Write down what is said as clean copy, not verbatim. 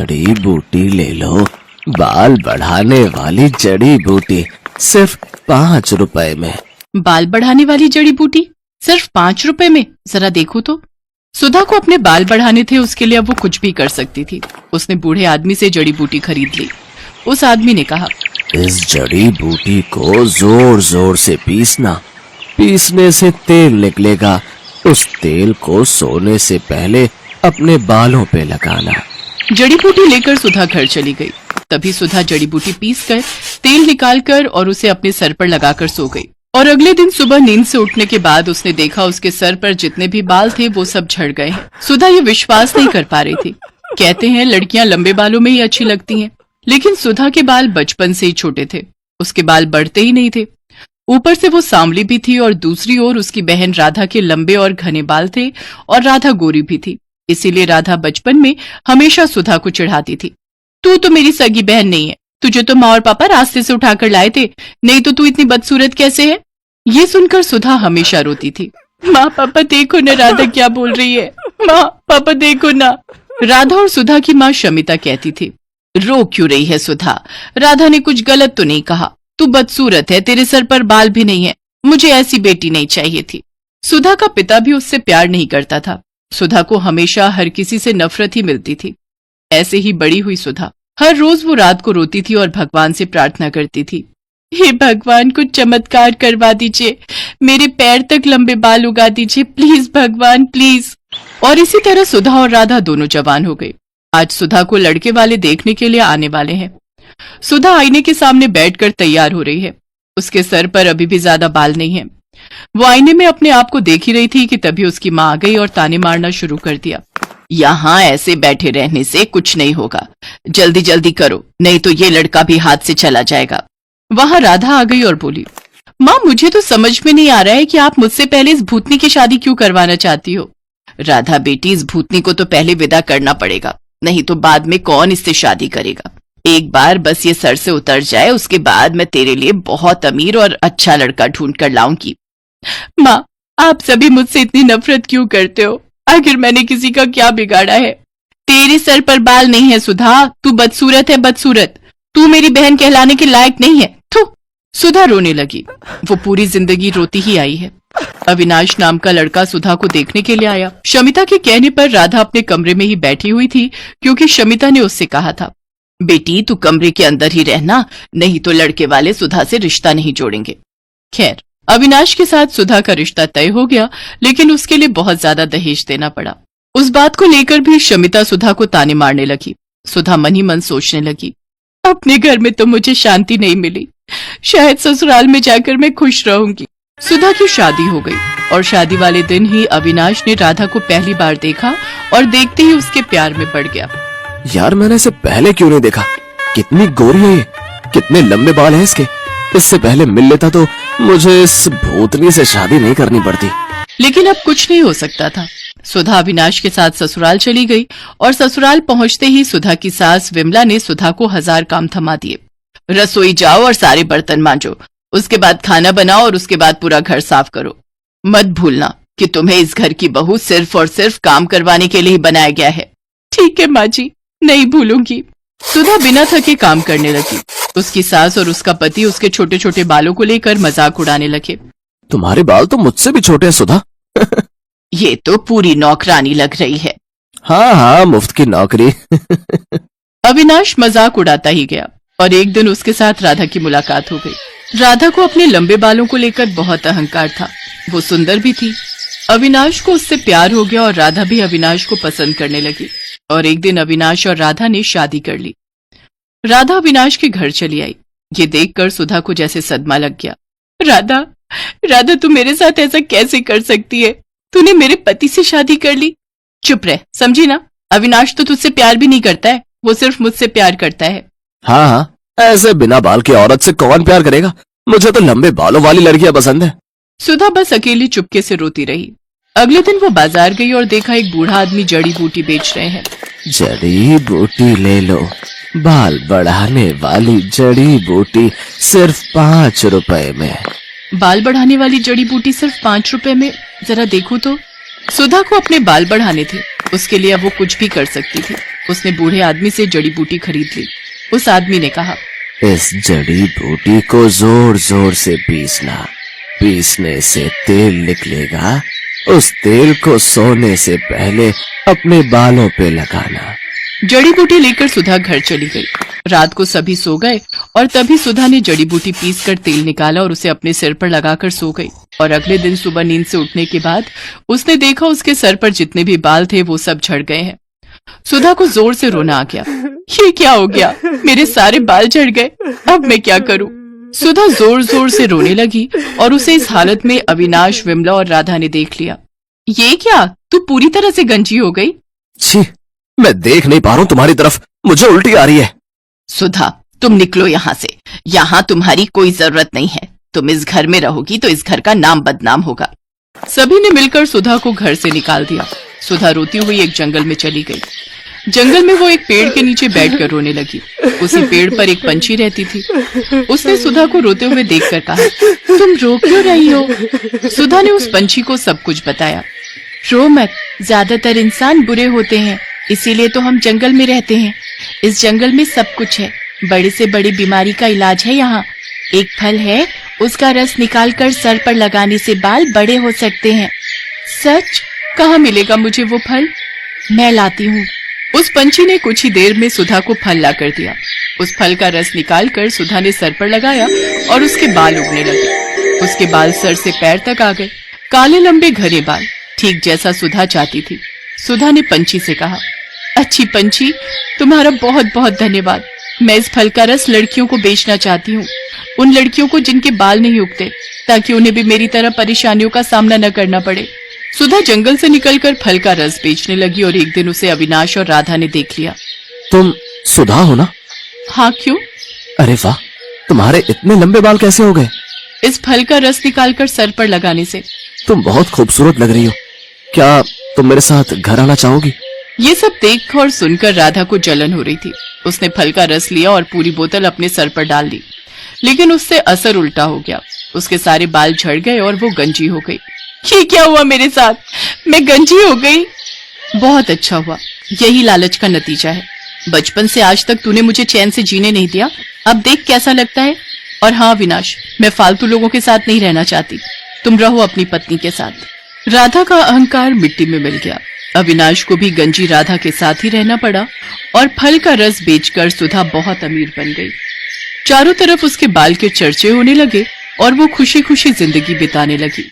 जड़ी बूटी ले लो, बाल बढ़ाने वाली जड़ी बूटी सिर्फ 5 रुपए में। बाल बढ़ाने वाली जड़ी बूटी सिर्फ 5 रुपए में? जरा देखो तो। सुधा को अपने बाल बढ़ाने थे, उसके लिए अब वो कुछ भी कर सकती थी। उसने बूढ़े आदमी से जड़ी बूटी खरीद ली। उस आदमी ने कहा, इस जड़ी बूटी को जोर जोर से पीसना, पीसने से तेल निकलेगा। उस तेल को सोने से पहले अपने बालों पे लगाना। जड़ी बूटी लेकर सुधा घर चली गई। तभी सुधा जड़ी बूटी पीस कर तेल निकालकर और उसे अपने सर पर लगाकर सो गई। और अगले दिन सुबह नींद से उठने के बाद उसने देखा उसके सर पर जितने भी बाल थे वो सब झड़ गए हैं। सुधा ये विश्वास नहीं कर पा रही थी। कहते हैं लड़कियां लंबे बालों में ही अच्छी लगती हैं, लेकिन सुधा के बाल बचपन से ही छोटे थे। उसके बाल बढ़ते ही नहीं थे। ऊपर से वो सांवली भी थी और दूसरी ओर उसकी बहन राधा के लंबे और घने बाल थे और राधा गोरी भी थी। इसीलिए राधा बचपन में हमेशा सुधा को चिढ़ाती थी, तू तो मेरी सगी बहन नहीं है, तुझे तो माँ और पापा रास्ते से उठाकर लाए थे, नहीं तो तू इतनी बदसूरत कैसे है। ये सुनकर सुधा हमेशा रोती थी। माँ पापा देखो ना राधा क्या बोल रही है, माँ पापा देखो ना। राधा और सुधा की माँ शमिता कहती थी, रो क्यों रही है सुधा, राधा ने कुछ गलत तो नहीं कहा, तू बदसूरत है, तेरे सर पर बाल भी नहीं है, मुझे ऐसी बेटी नहीं चाहिए थी। सुधा का पिता भी उससे प्यार नहीं करता था। सुधा को हमेशा हर किसी से नफरत ही मिलती थी। ऐसे ही बड़ी हुई सुधा। हर रोज वो रात को रोती थी और भगवान से प्रार्थना करती थी, हे भगवान कुछ चमत्कार करवा दीजिए, मेरे पैर तक लंबे बाल उगा दीजिए, प्लीज भगवान प्लीज। और इसी तरह सुधा और राधा दोनों जवान हो गई। आज सुधा को लड़के वाले देखने के लिए आने वाले हैं। सुधा आईने के सामने बैठकर तैयार हो रही है। उसके सर पर अभी भी ज्यादा बाल नहीं है। वो आईने में अपने आप को देख ही रही थी कि तभी उसकी माँ आ गई और ताने मारना शुरू कर दिया, यहाँ ऐसे बैठे रहने से कुछ नहीं होगा, जल्दी जल्दी करो, नहीं तो ये लड़का भी हाथ से चला जाएगा। वहां राधा आ गई और बोली, माँ मुझे तो समझ में नहीं आ रहा है कि आप मुझसे पहले इस भूतनी की शादी क्यों करवाना चाहती हो। राधा बेटी, इस भूतनी को तो पहले विदा करना पड़ेगा, नहीं तो बाद में कौन इससे शादी करेगा। एक बार बस ये सर से उतर जाए, उसके बाद मैं तेरे लिए बहुत अमीर और अच्छा लड़का ढूंढ कर लाऊंगी। माँ आप सभी मुझसे इतनी नफरत क्यों करते हो, आखिर मैंने किसी का क्या बिगाड़ा है। तेरे सर पर बाल नहीं है सुधा, तू बदसूरत है बदसूरत, तू मेरी बहन कहलाने के लायक नहीं है। थू। सुधा रोने लगी। वो पूरी जिंदगी रोती ही आई है। अविनाश नाम का लड़का सुधा को देखने के लिए आया। शमिता के कहने पर राधा अपने कमरे में ही बैठी हुई थी, क्योंकि शमिता ने उससे कहा था, बेटी तू कमरे के अंदर ही रहना, नहीं तो लड़के वाले सुधा से रिश्ता नहीं जोड़ेंगे। खैर अविनाश के साथ सुधा का रिश्ता तय हो गया, लेकिन उसके लिए बहुत ज्यादा दहेज देना पड़ा। उस बात को लेकर भी शमिता सुधा को ताने मारने लगी। सुधा मन ही मन सोचने लगी, अपने घर में तो मुझे शांति नहीं मिली, शायद ससुराल में जाकर मैं खुश रहूंगी। सुधा की शादी हो गई और शादी वाले दिन ही अविनाश ने राधा को पहली बार देखा और देखते ही उसके प्यार में पड़ गया। यार मैंने इसे पहले क्यों नहीं देखा, कितनी गोरी है ये, कितने लंबे बाल हैं इसके, इससे पहले मिल लेता तो मुझे इस भूतनी से शादी नहीं करनी पड़ती। लेकिन अब कुछ नहीं हो सकता था। सुधा अविनाश के साथ ससुराल चली गई और ससुराल पहुंचते ही सुधा की सास विमला ने सुधा को 1000 काम थमा दिए। रसोई जाओ और सारे बर्तन मांजो, उसके बाद खाना बनाओ और उसके बाद पूरा घर साफ करो। मत भूलना कि तुम्हें इस घर की बहू सिर्फ और सिर्फ काम करवाने के लिए ही बनाया गया है। ठीक है माँ जी, नहीं भूलूंगी। सुधा बिना थके काम करने लगी। उसकी सास और उसका पति उसके छोटे छोटे बालों को लेकर मजाक उड़ाने लगे। तुम्हारे बाल तो मुझसे भी छोटे हैं सुधा। ये तो पूरी नौकरानी लग रही है। हाँ हाँ, मुफ्त की नौकरी। अविनाश मजाक उड़ाता ही गया और एक दिन उसके साथ राधा की मुलाकात हो गई। राधा को अपने लंबे बालों को लेकर बहुत अहंकार था। वो सुंदर भी थी। अविनाश को उससे प्यार हो गया और राधा भी अविनाश को पसंद करने लगी। और एक दिन अविनाश और राधा ने शादी कर ली। राधा अविनाश के घर चली आई। ये देखकर सुधा को जैसे सदमा लग गया। राधा, राधा तू मेरे साथ ऐसा कैसे कर सकती है, तूने मेरे पति से शादी कर ली। चुप रह, समझी ना, अविनाश तो तुझसे प्यार भी नहीं करता है, वो सिर्फ मुझसे प्यार करता है। हाँ हाँ, ऐसे बिना बाल की औरत से कौन प्यार करेगा, मुझे तो लंबे बालों वाली लड़कियां पसंद है। सुधा बस अकेली चुपके से रोती रही। अगले दिन वो बाजार गई और देखा एक बूढ़ा आदमी जड़ी बूटी बेच रहे हैं। जड़ी बूटी ले लो, बाल बढ़ाने वाली जड़ी बूटी सिर्फ 5 रुपए में। बाल बढ़ाने वाली जड़ी बूटी सिर्फ 5 रुपए में? जरा देखो तो। सुधा को अपने बाल बढ़ाने थे, उसके लिए अब वो कुछ भी कर सकती थी। उसने बूढ़े आदमी से जड़ी बूटी खरीद ली। उस आदमी ने कहा, इस जड़ी बूटी को जोर जोर से पीसना, पीसने से तेल निकलेगा। उस तेल को सोने से पहले अपने बालों पे लगाना। जड़ी बूटी लेकर सुधा घर चली गई। रात को सभी सो गए और तभी सुधा ने जड़ी बूटी पीसकर तेल निकाला और उसे अपने सिर पर लगाकर सो गई। और अगले दिन सुबह नींद से उठने के बाद उसने देखा उसके सर पर जितने भी बाल थे वो सब झड़ गए हैं। सुधा को जोर से रोना आ गया। ये क्या हो गया? मेरे सारे बाल झड़ गए, अब मैं क्या करूं? सुधा जोर जोर से रोने लगी और उसे इस हालत में अविनाश, विमला और राधा ने देख लिया। ये क्या, तू पूरी तरह से गंजी हो गई? छी, मैं देख नहीं पा रहा हूं तुम्हारी तरफ, मुझे उल्टी आ रही है। सुधा, तुम निकलो यहाँ से। यहाँ तुम्हारी कोई जरूरत नहीं है। तुम इस घर में रहोगी तो इस घर का नाम बदनाम होगा। सभी ने मिलकर सुधा को घर से निकाल दिया। सुधा रोती हुई एक जंगल में चली गई। जंगल में वो एक पेड़ के नीचे बैठकर रोने लगी। उसी पेड़ पर एक पंछी रहती थी। उसने सुधा को रोते हुए देखकर कहा, तुम रो क्यों रही हो? सुधा ने उस पंछी को सब कुछ बताया। रो मत, ज्यादातर इंसान बुरे होते हैं, इसीलिए तो हम जंगल में रहते हैं। इस जंगल में सब कुछ है, बड़े से बड़ी बीमारी का इलाज है यहाँ। एक फल है, उसका रस निकालकर सर पर लगाने से बाल बड़े हो सकते हैं। सच? कहाँ मिलेगा मुझे वो फल? मैं लाती हूँ। उस पंछी ने कुछ ही देर में सुधा को फल ला कर दिया। उस फल का रस निकालकर सुधा ने सर पर लगाया और उसके बाल उगने लगे। उसके बाल सर से पैर तक आ गए, काले लंबे घने बाल, ठीक जैसा सुधा चाहती थी। सुधा ने पंछी से कहा, अच्छी पंछी, तुम्हारा बहुत बहुत धन्यवाद। मैं इस फल का रस लड़कियों को बेचना चाहती हूँ, उन लड़कियों को जिनके बाल नहीं उगते, ताकि उन्हें भी मेरी तरह परेशानियों का सामना न करना पड़े। सुधा जंगल से निकलकर फल का रस बेचने लगी और एक दिन उसे अविनाश और राधा ने देख लिया। तुम सुधा हो ना? हाँ, क्यों? अरे वाह, तुम्हारे इतने लंबे बाल कैसे हो गए? इस फल का रस निकालकर सर पर लगाने से। तुम बहुत खूबसूरत लग रही हो। क्या तुम मेरे साथ घर आना चाहोगी? ये सब देख और सुनकर राधा को जलन हो रही थी। उसने फल का रस लिया और पूरी बोतल अपने सर पर डाल दी, लेकिन उससे असर उल्टा हो गया। उसके सारे बाल झड़ गए और वो गंजी हो गई। ये क्या हुआ मेरे साथ? मैं गंजी हो गई। बहुत अच्छा हुआ, यही लालच का नतीजा है। बचपन से आज तक तूने मुझे चैन से जीने नहीं दिया, अब देख कैसा लगता है। और हाँ विनाश, मैं फालतू लोगों के साथ नहीं रहना चाहती, तुम रहो अपनी पत्नी के साथ। राधा का अहंकार मिट्टी में मिल गया। अविनाश को भी गंजी राधा के साथ ही रहना पड़ा और फल का रस बेचकर सुधा बहुत अमीर बन गई। चारों तरफ उसके बाल के चर्चे होने लगे और वो खुशी खुशी जिंदगी बिताने लगी।